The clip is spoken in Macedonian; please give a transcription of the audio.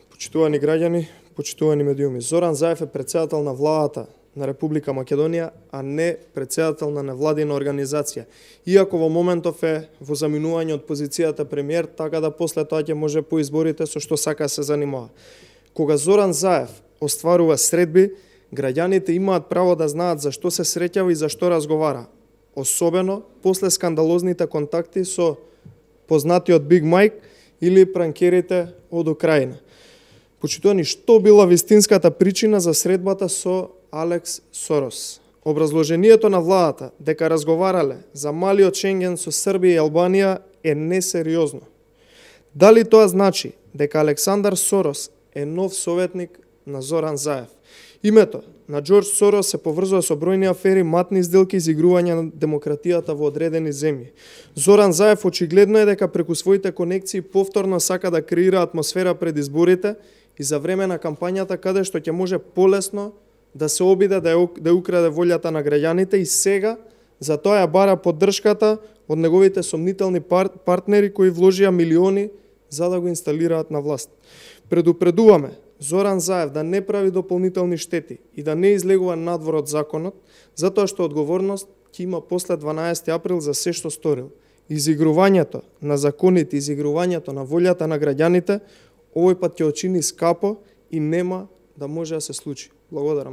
Почитувани граѓани, почитувани медиуми, Зоран Заев е претседател на владата на Република Македонија, а не претседател на невладина организација. Иако во моментов е во заминување од позицијата премиер, така да после тоа ќе може по изборите со што сака се занимава. Кога Зоран Заев остварува средби, граѓаните имаат право да знаат за што се среќава и за што разговара. Особено после скандалозните контакти со познатиот Биг Мајк или пранкерите од Украина. Почитувани, што била вистинската причина за средбата со Алекс Сорос? Образложението на владата дека разговарале за малиот Шенген со Србија и Албанија е несериозно. Дали тоа значи дека Александар Сорос е нов советник на Зоран Заев? Името на Џорџ Сорос се поврзува со бројни афери, матни сделки и изигрување на демократијата во одредени земји. Зоран Заев очигледно е дека преку своите конекции повторно сака да креира атмосфера пред изборите и за време на кампањата каде што ќе може полесно да се обиде да украде волјата на граѓаните и сега за тоа ја бара поддршката од неговите сомнителни партнери кои вложија милиони за да го инсталираат на власт. Предупредуваме Зоран Заев да не прави дополнителни штети и да не излегува надвор од законот, затоа што одговорност ќе има после 12 април за се што сторил. Изигрувањето на законите, изигрувањето на волјата на граѓаните овој пат ќе очини скапо и нема да може да се случи. Благодарам.